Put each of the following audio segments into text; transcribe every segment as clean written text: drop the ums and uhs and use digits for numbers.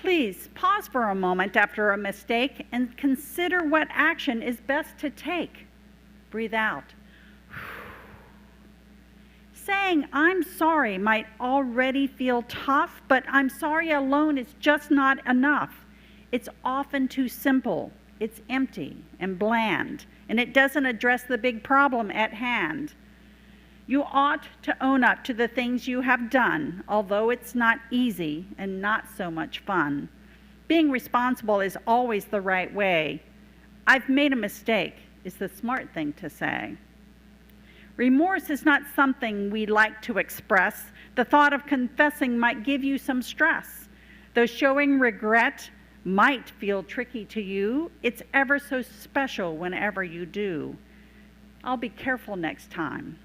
Please pause for a moment after a mistake and consider what action is best to take. Breathe out. Saying I'm sorry might already feel tough, but I'm sorry alone is just not enough. It's often too simple. It's empty and bland, and it doesn't address the big problem at hand. You ought to own up to the things you have done, although it's not easy and not so much fun. Being responsible is always the right way. I've made a mistake is the smart thing to say. Remorse is not something we like to express. The thought of confessing might give you some stress. Though showing regret might feel tricky to you, it's ever so special whenever you do. I'll be careful next time.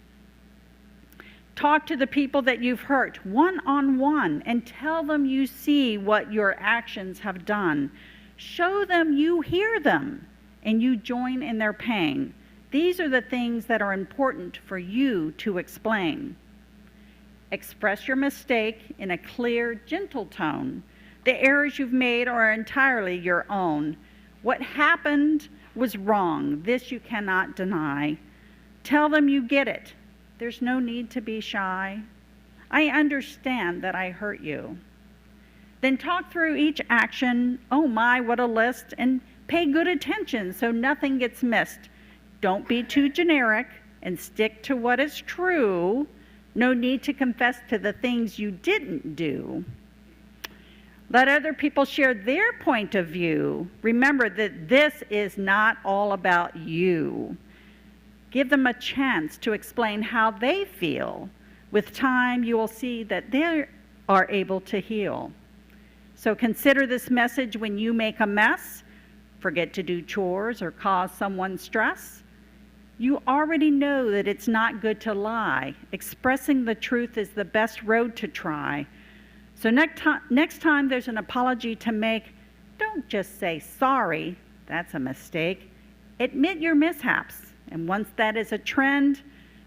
Talk to the people that you've hurt one-on-one and tell them you see what your actions have done. Show them you hear them and you join in their pain. These are the things that are important for you to explain. Express your mistake in a clear, gentle tone. The errors you've made are entirely your own. What happened was wrong. This you cannot deny. Tell them you get it. There's no need to be shy. I understand that I hurt you. Then talk through each action. Oh my, what a list. And pay good attention so nothing gets missed. Don't be too generic and stick to what is true. No need to confess to the things you didn't do. Let other people share their point of view. Remember that this is not all about you. Give them a chance to explain how they feel. With time, you will see that they are able to heal. So consider this message when you make a mess, forget to do chores, or cause someone stress. You already know that it's not good to lie. Expressing the truth is the best road to try. So next time there's an apology to make, don't just say sorry, that's a mistake. Admit your mishaps. And once that is a trend,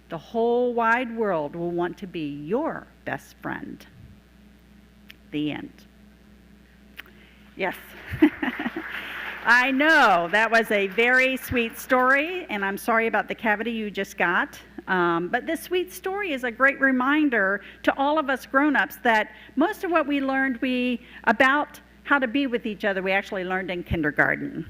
the whole wide world will want to be your best friend. The end. Yes. I know, that was a very sweet story, and I'm sorry about the cavity you just got. But this sweet story is a great reminder to all of us grown-ups that most of what we learned about how to be with each other, we actually learned in kindergarten.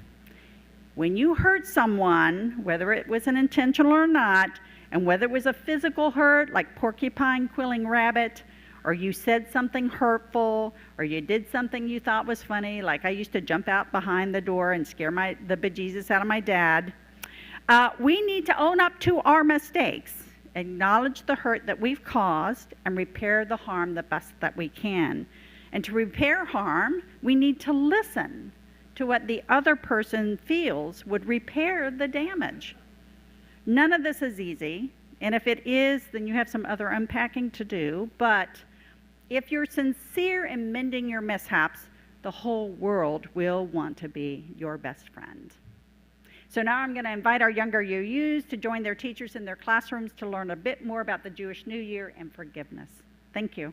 When you hurt someone, whether it was an intentional or not, and whether it was a physical hurt, like porcupine quilling rabbit, or you said something hurtful, or you did something you thought was funny, like I used to jump out behind the door and scare the bejesus out of my dad, we need to own up to our mistakes, acknowledge the hurt that we've caused, and repair the harm the best that we can. And to repair harm, we need to listen to what the other person feels would repair the damage. None of this is easy, and if it is, then you have some other unpacking to do, but if you're sincere in mending your mishaps, the whole world will want to be your best friend. So now I'm going to invite our younger UUs to join their teachers in their classrooms to learn a bit more about the Jewish New Year and forgiveness. Thank you.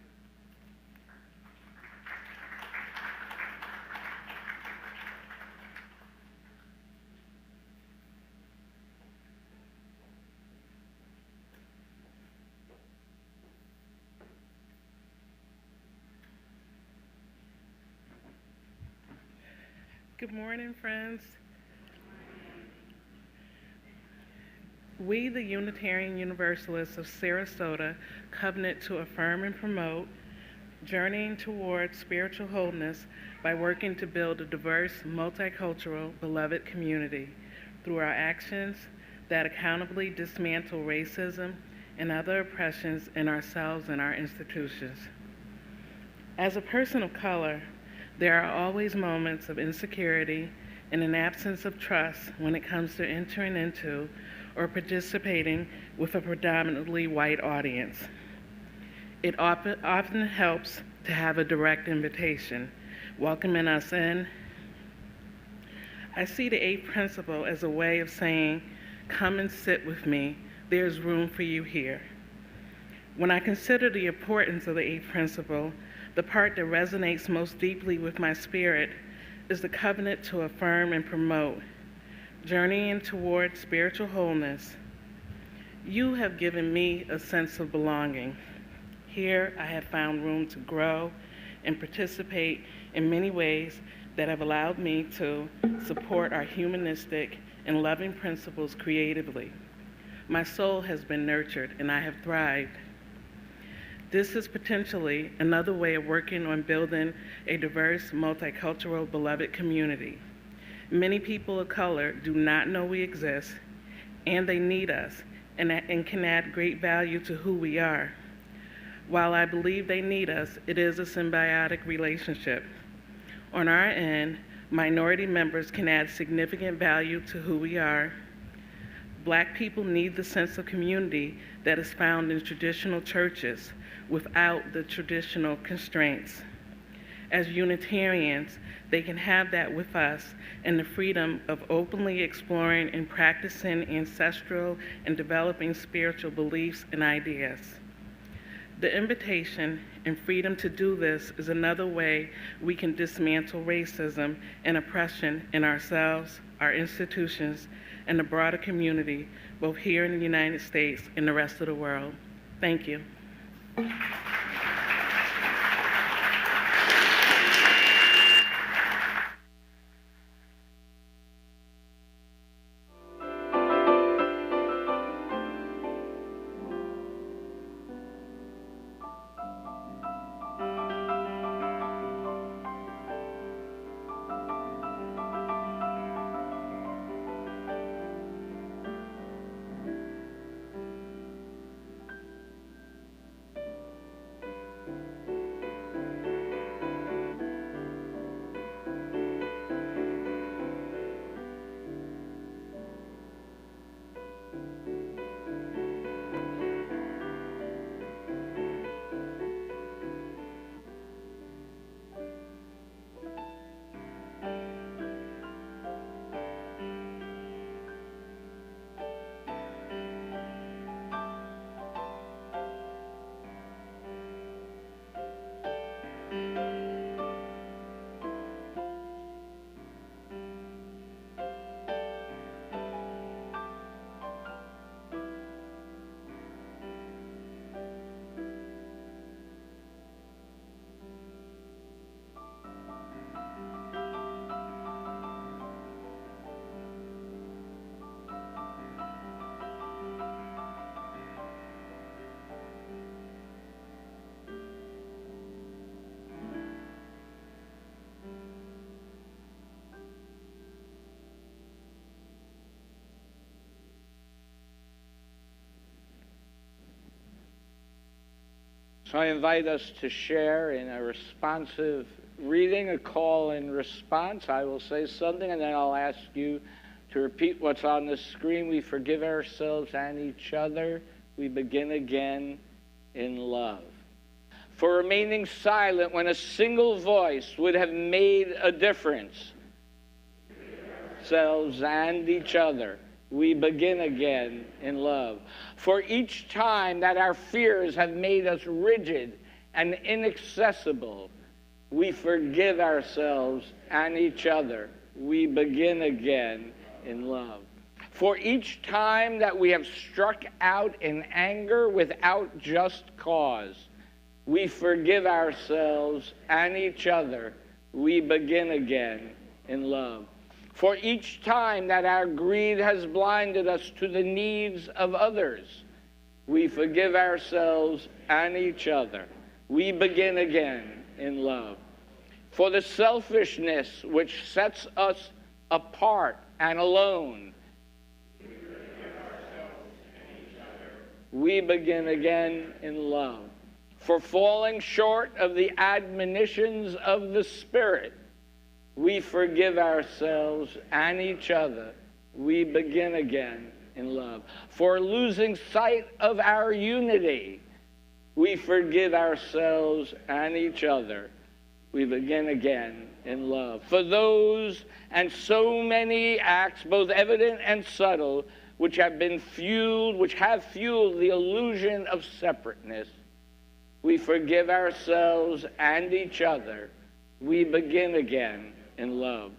Good morning, friends. We, the Unitarian Universalists of Sarasota, covenant to affirm and promote journeying towards spiritual wholeness by working to build a diverse, multicultural, beloved community through our actions that accountably dismantle racism and other oppressions in ourselves and our institutions. As a person of color, there are always moments of insecurity and an absence of trust when it comes to entering into or participating with a predominantly white audience. It often helps to have a direct invitation, welcoming us in. I see the eighth principle as a way of saying, come and sit with me, there's room for you here. When I consider the importance of the eighth principle, The part that resonates most deeply with my spirit is the covenant to affirm and promote, journeying toward spiritual wholeness. You have given me a sense of belonging. Here I have found room to grow and participate in many ways that have allowed me to support our humanistic and loving principles creatively. My soul has been nurtured and I have thrived. This is potentially another way of working on building a diverse, multicultural, beloved community. Many people of color do not know we exist, and they need us, and can add great value to who we are. While I believe they need us, it is a symbiotic relationship. On our end, minority members can add significant value to who we are. Black people need the sense of community that is found in traditional churches without the traditional constraints. As Unitarians, they can have that with us and the freedom of openly exploring and practicing ancestral and developing spiritual beliefs and ideas. The invitation and freedom to do this is another way we can dismantle racism and oppression in ourselves, our institutions, and the broader community, both here in the United States and the rest of the world. Thank you. So I invite us to share in a responsive reading, a call and response. I will say something, and then I'll ask you to repeat what's on the screen. We forgive ourselves and each other. We begin again in love. For remaining silent when a single voice would have made a difference. Ourselves and each other. We begin again in love. For each time that our fears have made us rigid and inaccessible, we forgive ourselves and each other. We begin again in love. For each time that we have struck out in anger without just cause, we forgive ourselves and each other. We begin again in love. For each time that our greed has blinded us to the needs of others, we forgive ourselves and each other. We begin again in love. For the selfishness which sets us apart and alone, we begin again in love. For falling short of the admonitions of the Spirit, we forgive ourselves and each other. We begin again in love. For losing sight of our unity, we forgive ourselves and each other. We begin again in love. For those and so many acts, both evident and subtle, which have fueled the illusion of separateness, we forgive ourselves and each other, we begin again in love.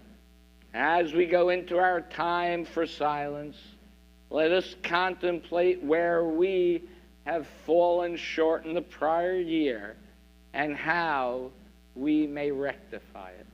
As we go into our time for silence, let us contemplate where we have fallen short in the prior year and how we may rectify it.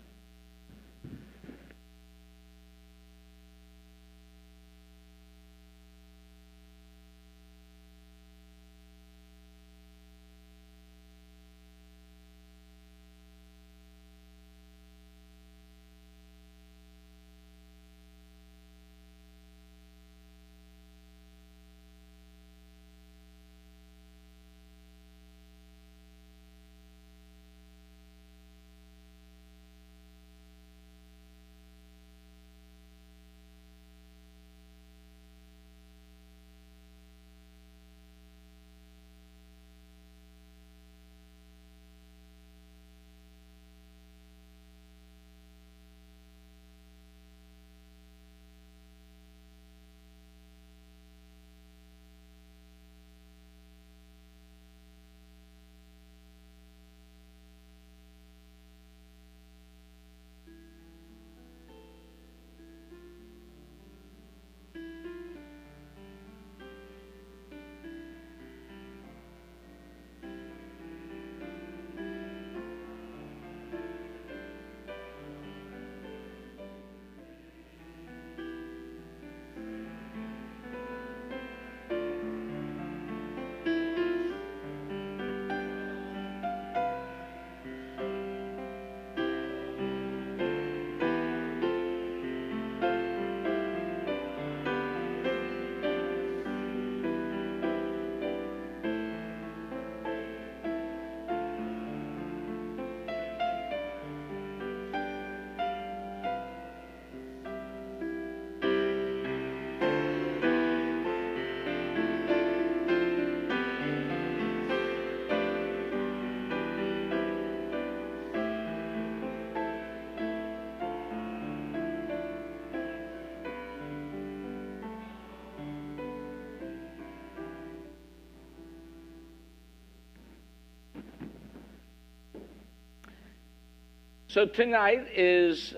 So tonight is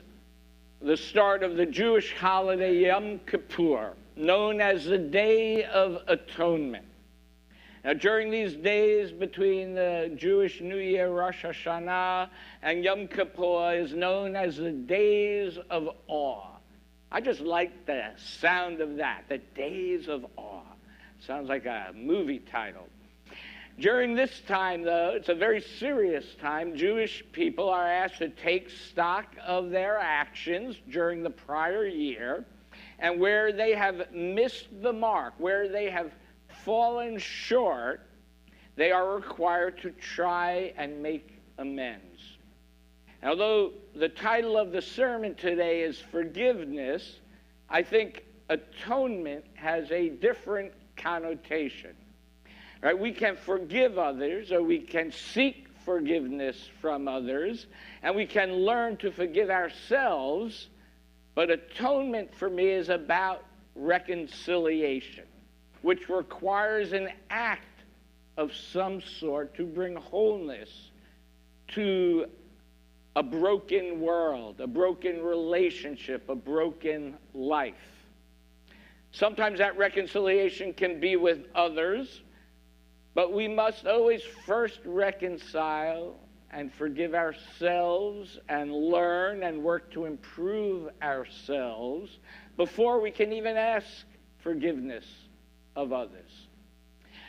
the start of the Jewish holiday Yom Kippur, known as the Day of Atonement. Now, during these days between the Jewish New Year, Rosh Hashanah, and Yom Kippur is known as the Days of Awe. I just like the sound of that, the Days of Awe. Sounds like a movie title. During this time, though, it's a very serious time. Jewish people are asked to take stock of their actions during the prior year, and where they have missed the mark, where they have fallen short, they are required to try and make amends. And although the title of the sermon today is Forgiveness, I think atonement has a different connotation. Right? We can forgive others, or we can seek forgiveness from others, and we can learn to forgive ourselves, but atonement for me is about reconciliation, which requires an act of some sort to bring wholeness to a broken world, a broken relationship, a broken life. Sometimes that reconciliation can be with others, but we must always first reconcile and forgive ourselves and learn and work to improve ourselves before we can even ask forgiveness of others.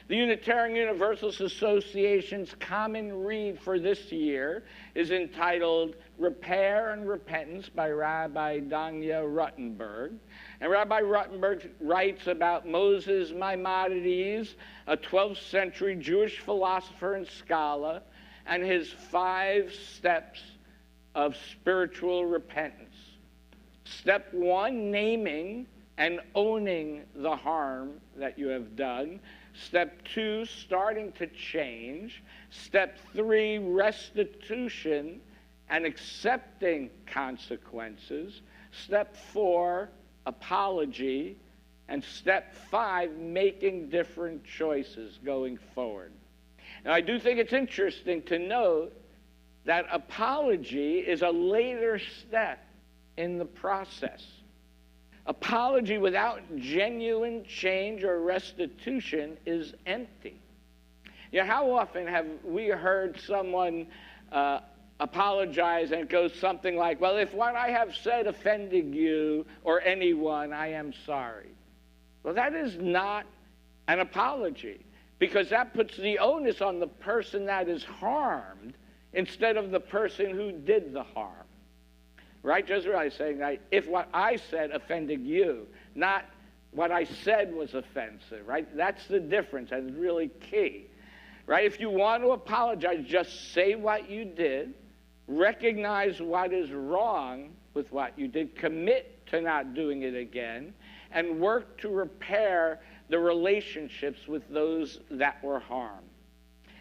The Unitarian Universalist Association's common read for this year is entitled Repair and Repentance by Rabbi Dayna Ruttenberg. And Rabbi Ruttenberg writes about Moses Maimonides, a 12th century Jewish philosopher and scholar, and his 5 steps of spiritual repentance. Step 1, naming and owning the harm that you have done. Step 2, starting to change. Step 3, restitution and accepting consequences. Step 4, apology. And step 5, making different choices going forward. And I do think it's interesting to note that apology is a later step in the process. Apology without genuine change or restitution is empty. You know, how often have we heard someone apologize and it goes something like, well, if what I have said offended you or anyone, I am sorry. Well, that is not an apology, because that puts the onus on the person that is harmed instead of the person who did the harm. Right? Just really saying, if what I said offended you, not what I said was offensive, right? That's the difference, and it's really key. Right? If you want to apologize, just say what you did, recognize what is wrong with what you did, commit to not doing it again, and work to repair the relationships with those that were harmed.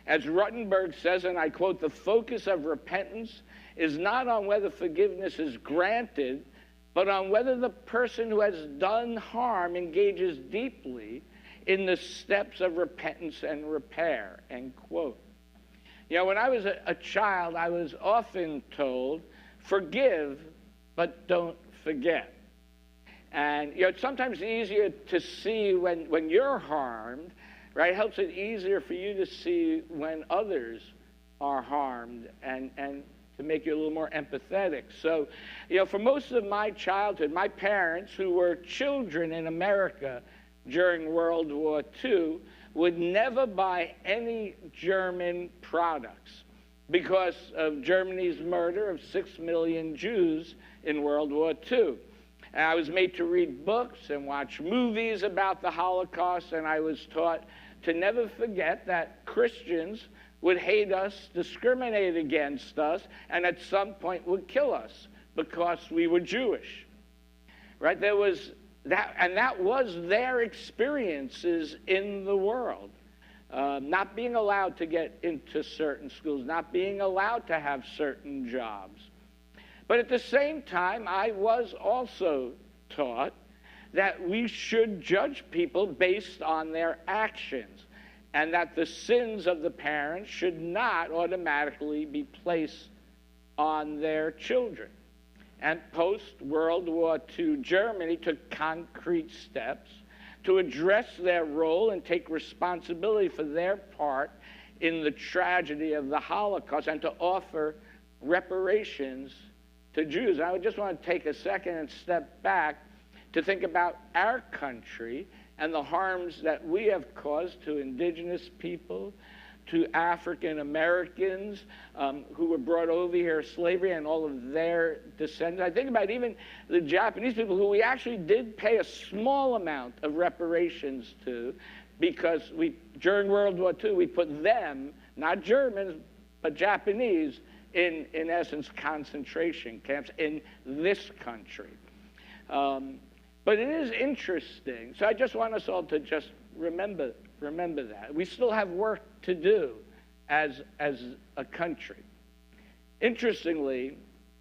As Ruttenberg says, and I quote, the focus of repentance is not on whether forgiveness is granted, but on whether the person who has done harm engages deeply in the steps of repentance and repair, end quote. You know, when I was a child, I was often told, forgive, but don't forget. And, you know, it's sometimes easier to see when you're harmed, right? It helps it easier for you to see when others are harmed and to make you a little more empathetic. So, you know, for most of my childhood, my parents, who were children in America during World War II, would never buy any German products because of Germany's murder of 6 million Jews in World War II. And I was made to read books and watch movies about the Holocaust, and I was taught to never forget that Christians would hate us, discriminate against us, and at some point would kill us because we were Jewish. Right? There was that, and that was their experiences in the world. Not being allowed to get into certain schools, not being allowed to have certain jobs. But at the same time, I was also taught that we should judge people based on their actions, and that the sins of the parents should not automatically be placed on their children. And post-World War II, Germany took concrete steps to address their role and take responsibility for their part in the tragedy of the Holocaust and to offer reparations to Jews. I would just want to take a second and step back to think about our country and the harms that we have caused to indigenous people, to African Americans who were brought over here slavery and all of their descendants. I think about even the Japanese people who we actually did pay a small amount of reparations to, because during World War II, we put them, not Germans, but Japanese, in essence, concentration camps in this country. But it is interesting. So I just want us all to just remember that. We still have work to do as a country. Interestingly,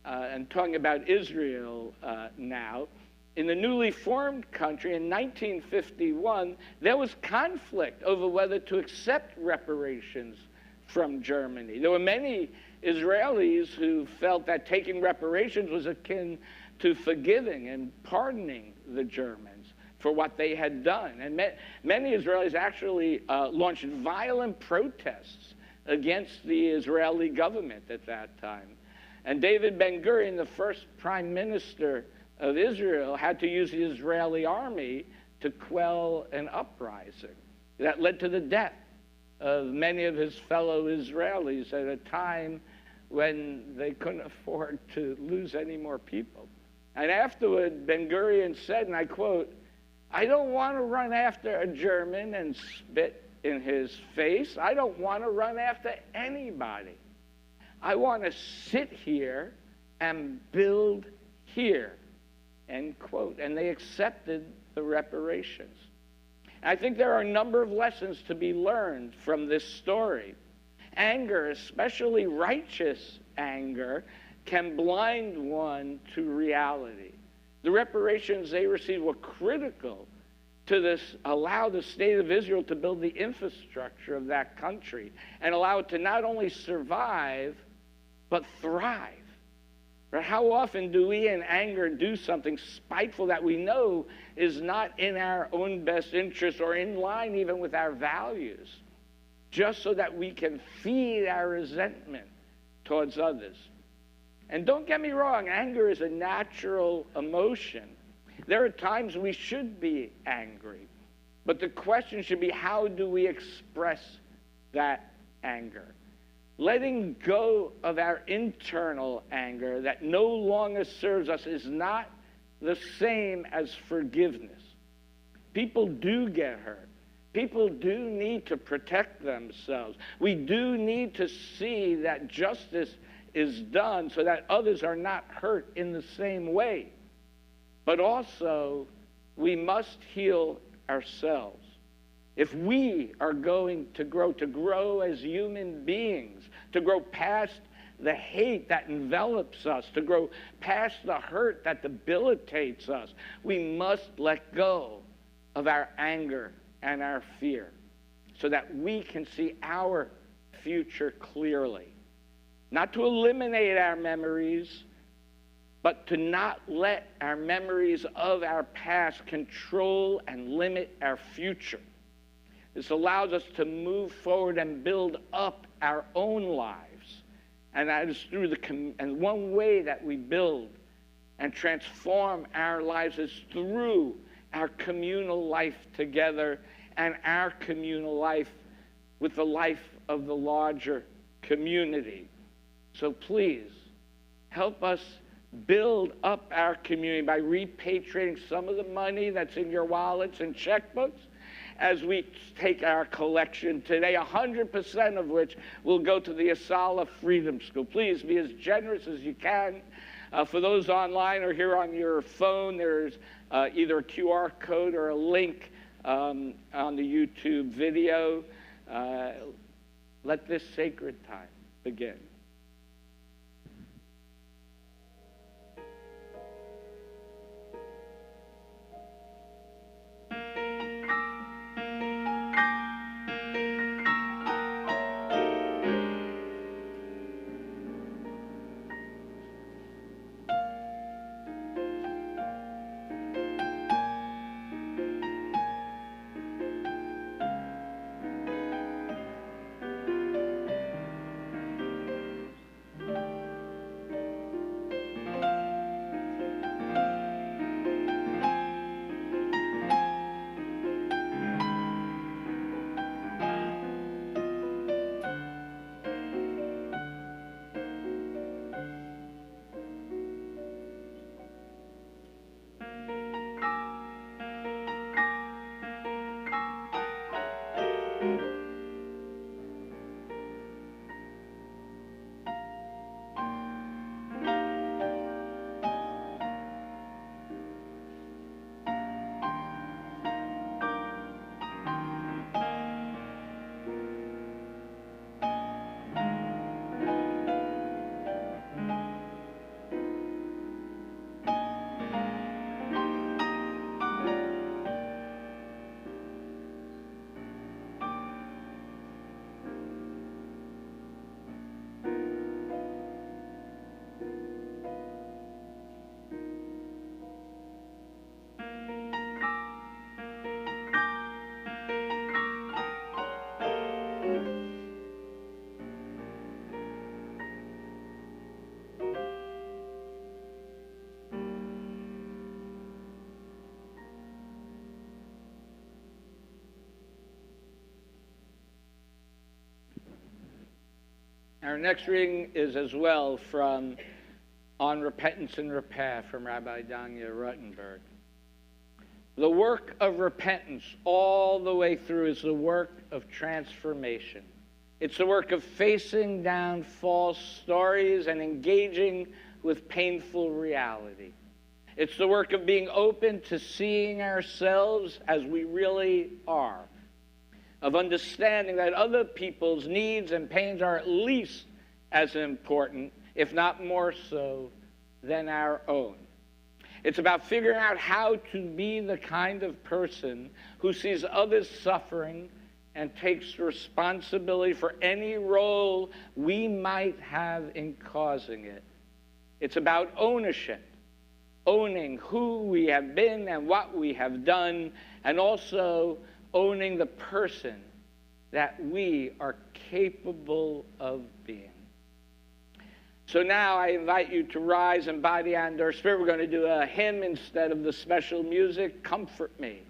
and talking about Israel now, in the newly formed country in 1951, there was conflict over whether to accept reparations from Germany. There were many Israelis who felt that taking reparations was akin to forgiving and pardoning the Germans for what they had done. And many Israelis actually launched violent protests against the Israeli government at that time. And David Ben-Gurion, the first prime minister of Israel, had to use the Israeli army to quell an uprising that led to the death of many of his fellow Israelis at a time when they couldn't afford to lose any more people. And afterward, Ben-Gurion said, and I quote, "I don't want to run after a German and spit in his face. I don't want to run after anybody. I want to sit here and build here," end quote. And they accepted the reparations. And I think there are a number of lessons to be learned from this story. Anger, especially righteous anger, can blind one to reality. The reparations they received were critical allow the state of Israel to build the infrastructure of that country and allow it to not only survive, but thrive. Right? How often do we in anger do something spiteful that we know is not in our own best interest or in line even with our values, just so that we can feed our resentment towards others? And don't get me wrong, anger is a natural emotion. There are times we should be angry, but the question should be, how do we express that anger? Letting go of our internal anger that no longer serves us is not the same as forgiveness. People do get hurt. People do need to protect themselves. We do need to see that justice is done so that others are not hurt in the same way. But also, we must heal ourselves. If we are going to grow as human beings, to grow past the hate that envelops us, to grow past the hurt that debilitates us, we must let go of our anger and our fear so that we can see our future clearly. Not to eliminate our memories, but to not let our memories of our past control and limit our future. This allows us to move forward and build up our own lives. And that is through and one way that we build and transform our lives is through our communal life together and our communal life with the life of the larger community. So please, help us build up our community by repatriating some of the money that's in your wallets and checkbooks as we take our collection today, 100% of which will go to the Asala Freedom School. Please be as generous as you can. For those online or here on your phone, there's either a QR code or a link on the YouTube video. Let this sacred time begin. Our next reading is as well from On Repentance and Repair from Rabbi Dayna Ruttenberg. The work of repentance all the way through is the work of transformation. It's the work of facing down false stories and engaging with painful reality. It's the work of being open to seeing ourselves as we really are, of understanding that other people's needs and pains are at least as important, if not more so, than our own. It's about figuring out how to be the kind of person who sees others suffering and takes responsibility for any role we might have in causing it. It's about ownership, owning who we have been and what we have done, and also owning the person that we are capable of being. So now I invite you to rise in body and our spirit. We're going to do a hymn instead of the special music, Comfort Me.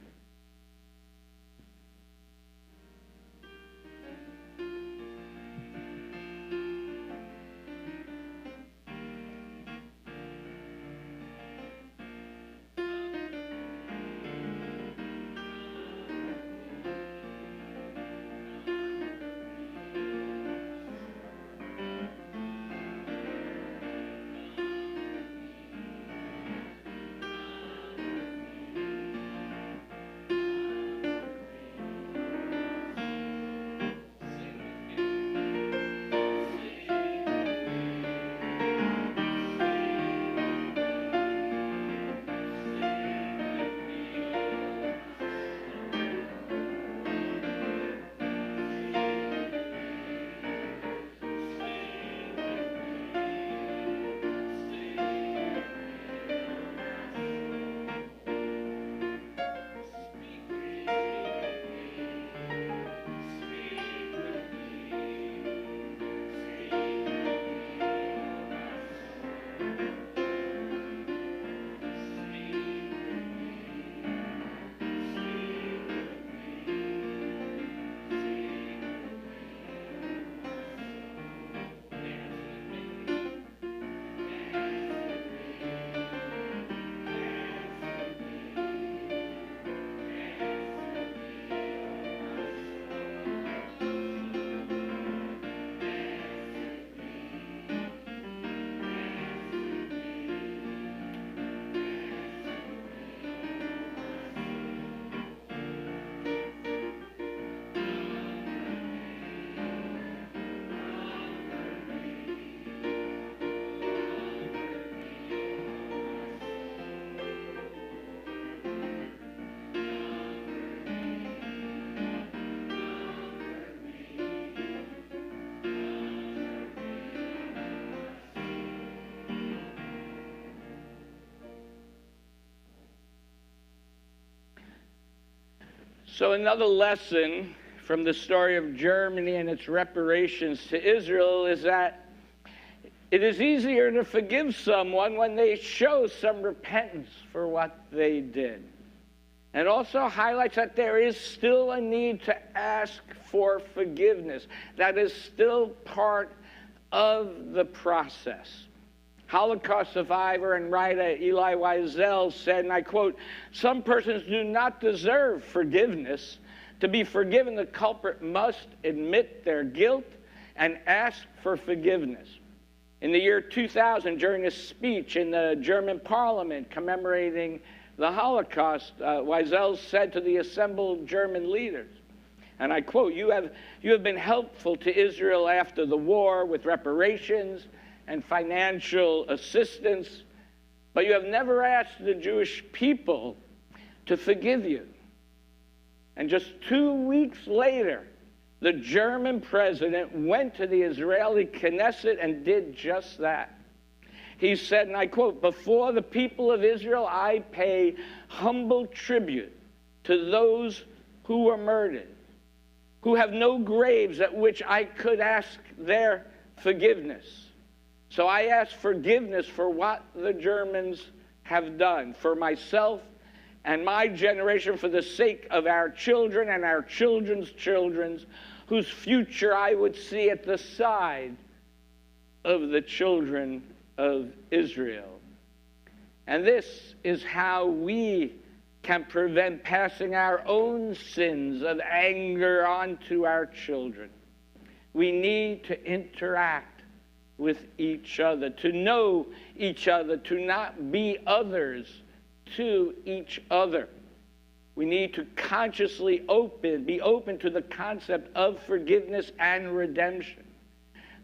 So another lesson from the story of Germany and its reparations to Israel is that it is easier to forgive someone when they show some repentance for what they did. And it also highlights that there is still a need to ask for forgiveness. That is still part of the process. Holocaust survivor and writer Elie Wiesel said, and I quote, "Some persons do not deserve forgiveness. To be forgiven, the culprit must admit their guilt and ask for forgiveness." In the year 2000, during a speech in the German parliament commemorating the Holocaust, Wiesel said to the assembled German leaders, and I quote, you have been helpful to Israel after the war with reparations and financial assistance, but you have never asked the Jewish people to forgive you." And just 2 weeks later, the German president went to the Israeli Knesset and did just that. He said, and I quote, "Before the people of Israel, I pay humble tribute to those who were murdered, who have no graves at which I could ask their forgiveness. So I ask forgiveness for what the Germans have done, for myself and my generation, for the sake of our children and our children's children, whose future I would see at the side of the children of Israel." And this is how we can prevent passing our own sins of anger onto our children. We need to interact with each other, to know each other, to not be others to each other. We need to consciously be open to the concept of forgiveness and redemption.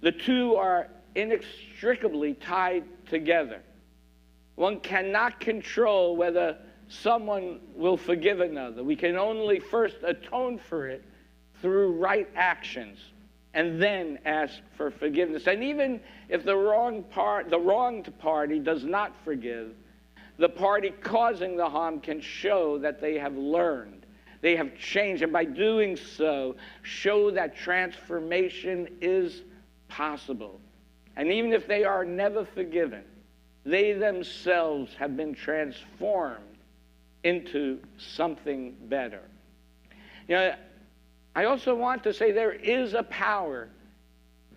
The two are inextricably tied together. One cannot control whether someone will forgive another. We can only first atone for it through right actions and then ask for forgiveness. And even if the wronged party does not forgive, the party causing the harm can show that they have learned, they have changed, and by doing so, show that transformation is possible. And even if they are never forgiven, they themselves have been transformed into something better. You know, I also want to say there is a power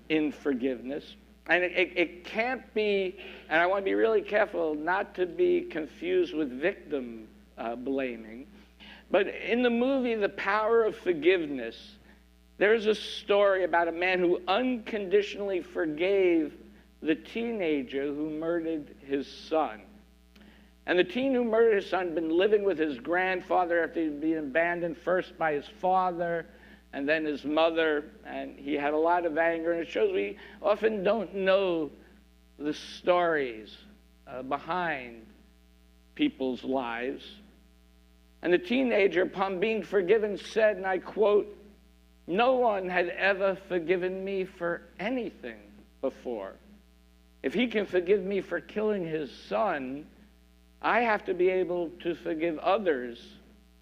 in forgiveness. And it can't be, and I want to be really careful not to be confused with victim blaming. But in the movie, The Power of Forgiveness, there's a story about a man who unconditionally forgave the teenager who murdered his son. And the teen who murdered his son had been living with his grandfather after he'd been abandoned first by his father and then his mother, and he had a lot of anger. And it shows we often don't know the stories behind people's lives. And the teenager, upon being forgiven, said, and I quote, "No one had ever forgiven me for anything before. If he can forgive me for killing his son, I have to be able to forgive others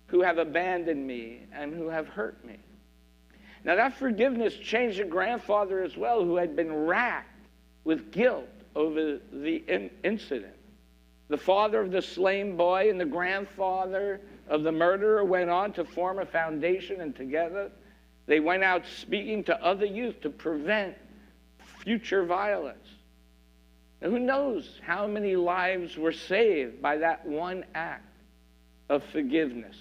who have abandoned me and who have hurt me." Now that forgiveness changed a grandfather as well, who had been racked with guilt over the incident. The father of the slain boy and the grandfather of the murderer went on to form a foundation, and together they went out speaking to other youth to prevent future violence. And who knows how many lives were saved by that one act of forgiveness.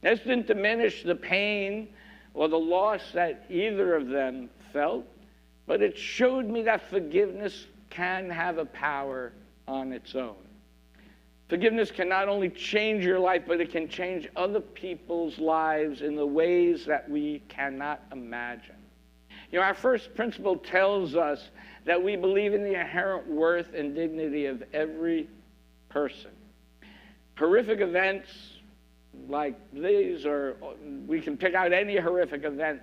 This didn't diminish the pain or the loss that either of them felt, but it showed me that forgiveness can have a power on its own. Forgiveness can not only change your life, but it can change other people's lives in the ways that we cannot imagine. You know, our first principle tells us that we believe in the inherent worth and dignity of every person. Horrific events like these, or we can pick out any horrific event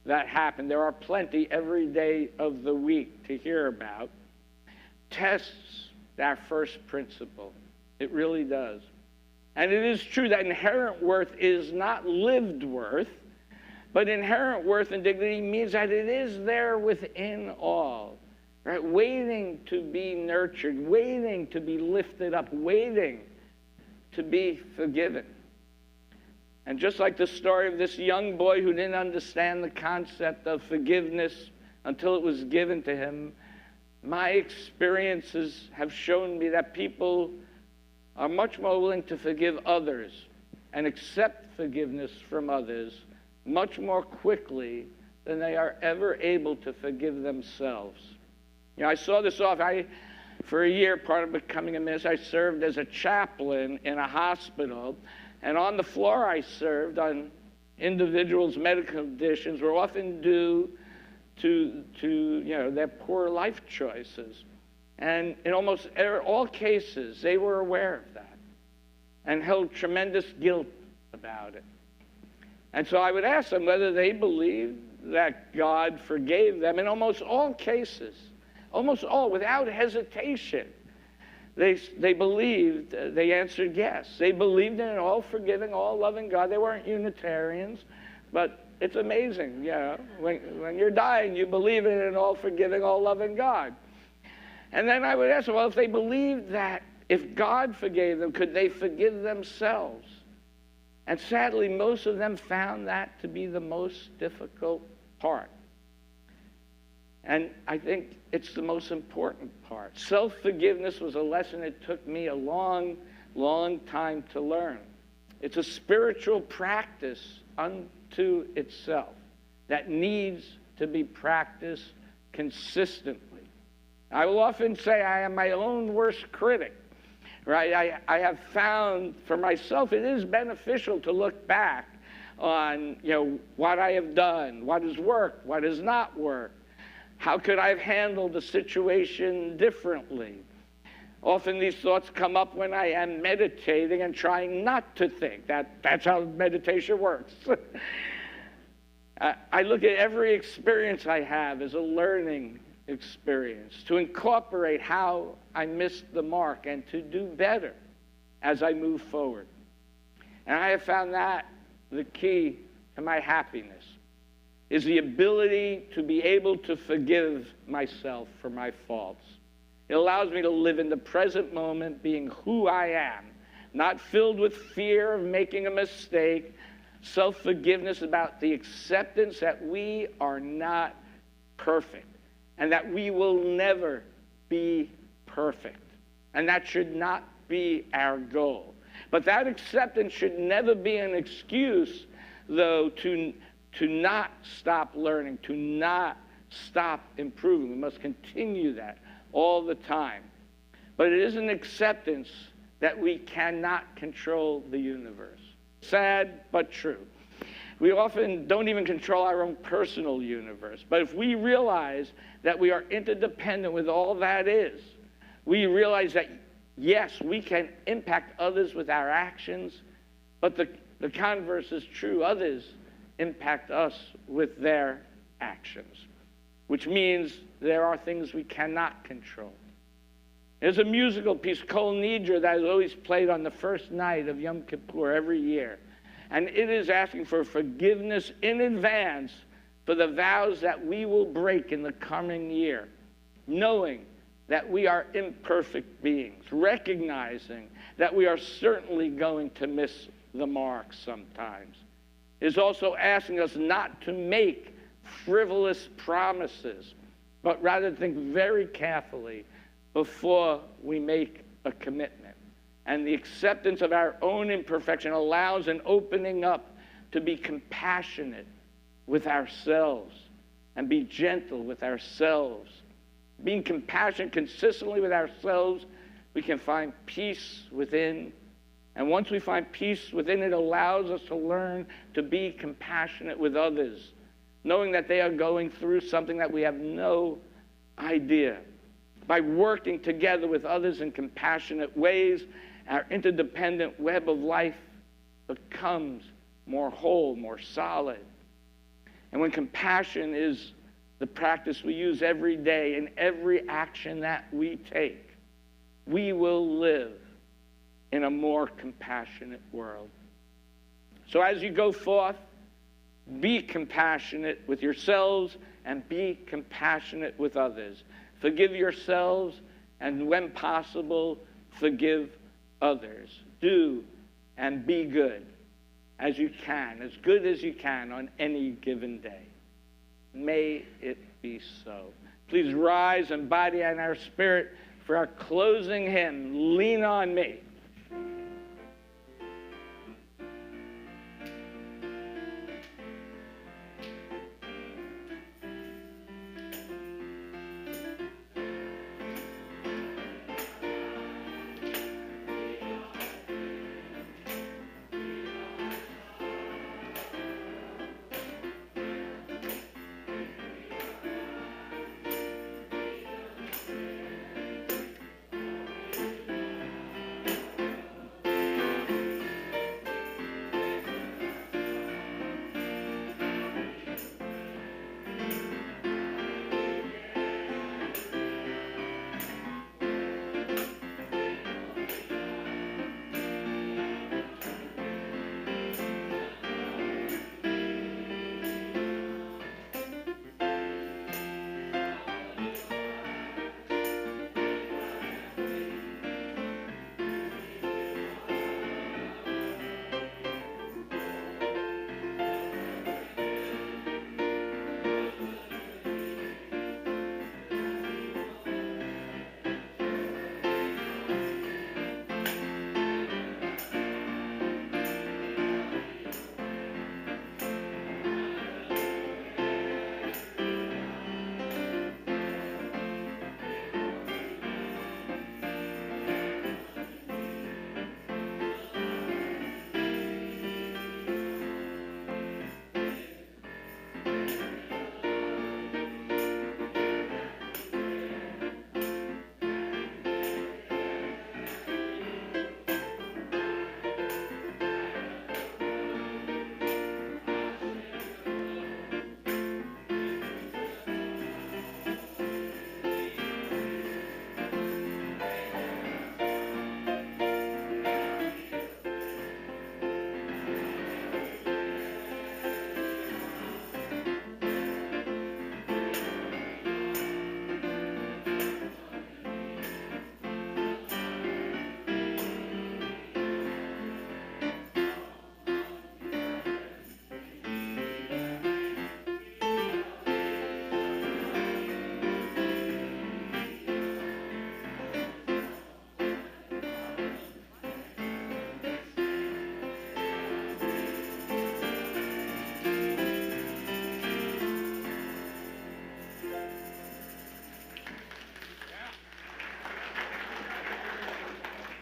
that happened. There are plenty every day of the week to hear about. Tests our first principle. It really does. And it is true that inherent worth is not lived worth, but inherent worth and dignity means that it is there within all, right? Waiting to be nurtured, waiting to be lifted up, waiting to be forgiven. And just like the story of this young boy who didn't understand the concept of forgiveness until it was given to him, my experiences have shown me that people are much more willing to forgive others and accept forgiveness from others much more quickly than they are ever able to forgive themselves. You know, I saw this off. For a year, part of becoming a minister, I served as a chaplain in a hospital. And on the floor I served on individuals' medical conditions were often due to their poor life choices. And in almost all cases, they were aware of that and held tremendous guilt about it. And so I would ask them whether they believed that God forgave them. In almost all cases, almost all, without hesitation, they believed, they answered yes. They believed in an all-forgiving, all-loving God. They weren't Unitarians, but it's amazing, when you're dying, you believe in an all-forgiving, all-loving God. And then I would ask them, well, if they believed that, if God forgave them, could they forgive themselves? And sadly, most of them found that to be the most difficult part. And I think it's the most important part. Self-forgiveness was a lesson it took me a long, long time to learn. It's a spiritual practice unto itself that needs to be practiced consistently. I will often say I am my own worst critic, right? I have found for myself it is beneficial to look back on, what I have done, what has worked, what has not worked. How could I have handled the situation differently? Often these thoughts come up when I am meditating and trying not to think. That's how meditation works. I look at every experience I have as a learning experience, to incorporate how I missed the mark and to do better as I move forward. And I have found that the key to my happiness is the ability to be able to forgive myself for my faults. It allows me to live in the present moment, being who I am, not filled with fear of making a mistake, self-forgiveness about the acceptance that we are not perfect and that we will never be perfect. And that should not be our goal. But that acceptance should never be an excuse, though, to not stop learning, to not stop improving. We must continue that all the time. But it is an acceptance that we cannot control the universe. Sad, but true. We often don't even control our own personal universe. But if we realize that we are interdependent with all that is, we realize that, yes, we can impact others with our actions, but the converse is true. Others impact us with their actions, which means there are things we cannot control. There's a musical piece, Kol Nidra, that is always played on the first night of Yom Kippur every year. And it is asking for forgiveness in advance for the vows that we will break in the coming year, knowing that we are imperfect beings, recognizing that we are certainly going to miss the mark sometimes. It is also asking us not to make frivolous promises, but rather think very carefully before we make a commitment. And the acceptance of our own imperfection allows an opening up to be compassionate with ourselves and be gentle with ourselves. Being compassionate consistently with ourselves, we can find peace within. And once we find peace within, it allows us to learn to be compassionate with others, knowing that they are going through something that we have no idea. By working together with others in compassionate ways, our interdependent web of life becomes more whole, more solid. And when compassion is the practice we use every day in every action that we take, we will live in a more compassionate world. So as you go forth, be compassionate with yourselves and be compassionate with others. Forgive yourselves, and when possible, forgive others. Do and be good as you can, as good as you can on any given day. May it be so. Please rise in body and our spirit for our closing hymn, Lean on Me.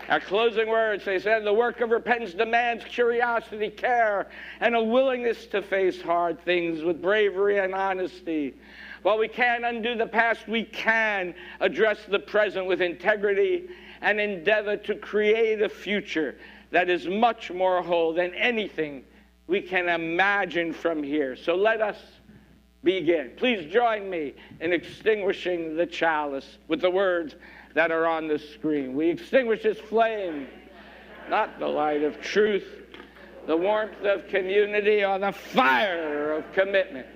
Our closing words, they said, the work of repentance demands curiosity, care, and a willingness to face hard things with bravery and honesty. While we can't undo the past, we can address the present with integrity and endeavor to create a future that is much more whole than anything we can imagine from here. So let us begin. Please join me in extinguishing the chalice with the words that are on the screen. We extinguish this flame, not the light of truth, the warmth of community, or the fire of commitment.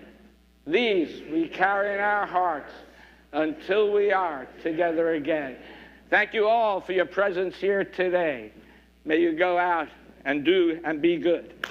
These we carry in our hearts until we are together again. Thank you all for your presence here today. May you go out and do and be good.